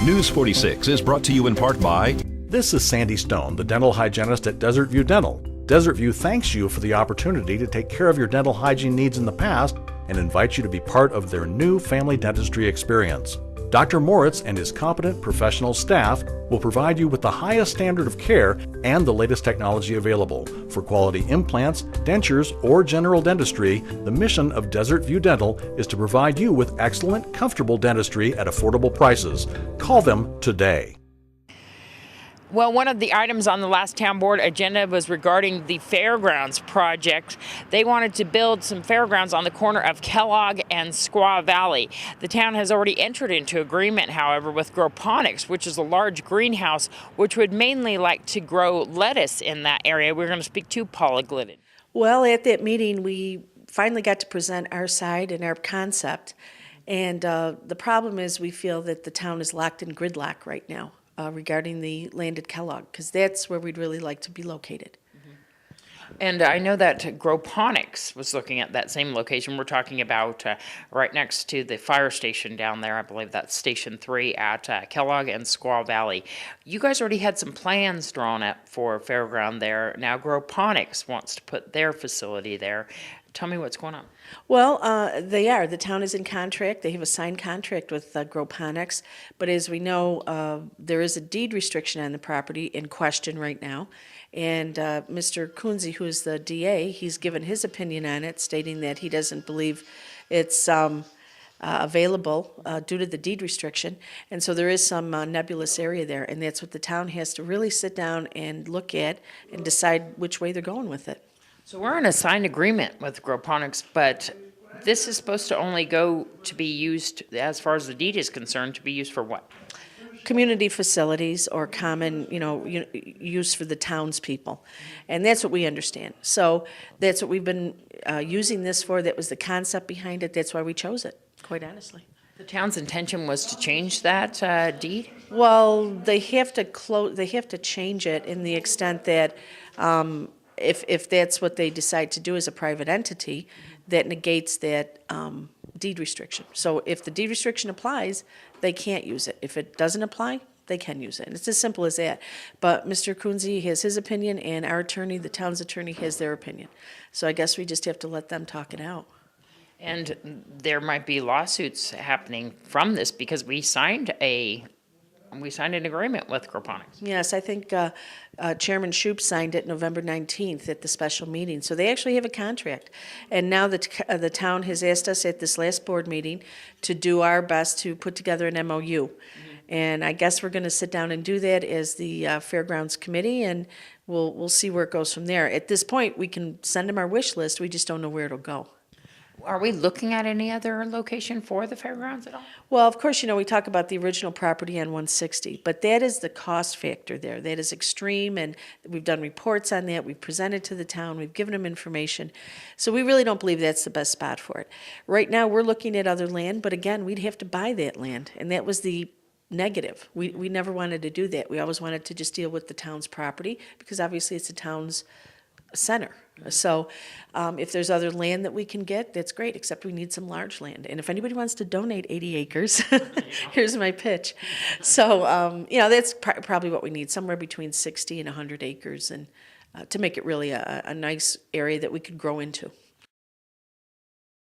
News 46 is brought to you in part by... This is Sandy Stone, the dental hygienist at Desert View Dental. Desert View thanks you for the opportunity to take care of your dental hygiene needs in the past and invites you to be part of their new family dentistry experience. Dr. Moritz and his competent professional staff will provide you with the highest standard of care and the latest technology available. For quality implants, dentures, or general dentistry, the mission of Desert View Dental is to provide you with excellent, comfortable dentistry at affordable prices. Call them today. Well, one of the items on the last town board agenda was regarding the Fairgrounds project. They wanted to build some fairgrounds on the corner of Kellogg and Squaw Valley. The town has already entered into agreement, however, with Groponics, which is a large greenhouse, which would mainly like to grow lettuce in that area. We're going to speak to Paula Glidden. Well, at that meeting, we finally got to present our side and our concept. And the problem is we feel that the town is locked in gridlock right now. Regarding the land at Kellogg, because that's where we'd really like to be located. And I know that Groponics was looking at that same location. We're talking about right next to the fire station down there. I believe that's Station 3 at Kellogg and Squaw Valley. You guys already had some plans drawn up for Fairground there. Now Groponics wants to put their facility there. Tell me what's going on. Well, they are. The town is in contract. They have a signed contract with Groponics. But as we know, there is a deed restriction on the property in question right now. And Mr. Kunze, who is the DA, he's given his opinion on it, stating that he doesn't believe it's available due to the deed restriction. And so there is some nebulous area there. And that's what the town has to really sit down and look at and decide which way they're going with it. So we're in a signed agreement with Groponics, but this is supposed to only go to be used, as far as the deed is concerned, to be used for what? Community facilities or common, use for the townspeople. And that's what we understand. So that's what we've been using this for. That was the concept behind it. That's why we chose it, quite honestly. The town's intention was to change that deed? Well, they have to change it in the extent that if that's what they decide to do as a private entity, that negates that deed restriction. So if the deed restriction applies, they can't use it. If it doesn't apply, they can use it. And it's as simple as that. But Mr. Kunze has his opinion, and our attorney, the town's attorney, has their opinion. So I guess we just have to let them talk it out. And there might be lawsuits happening from this because we signed an agreement with Groponics. Yes, I think Chairman Shoup signed it November 19th at the special meeting. So they actually have a contract. And now the town has asked us at this last board meeting to do our best to put together an MOU. And I guess we're going to sit down and do that as the Fairgrounds Committee, and we'll see where it goes from there. At this point, we can send them our wish list. We just don't know where it'll go. Are we looking at any other location for the fairgrounds at all? Well, of course, we talk about the original property on 160, but that is the cost factor there. That is extreme, and we've done reports on that. We've presented to the town. We've given them information. So we really don't believe that's the best spot for it. Right now, we're looking at other land, but again, we'd have to buy that land, and that was the negative. We never wanted to do that. We always wanted to just deal with the town's property because obviously it's the town's center. So if there's other land that we can get, that's great, except we need some large land. And if anybody wants to donate 80 acres, here's my pitch. So, that's probably what we need, somewhere between 60 and 100 acres, and to make it really a nice area that we could grow into.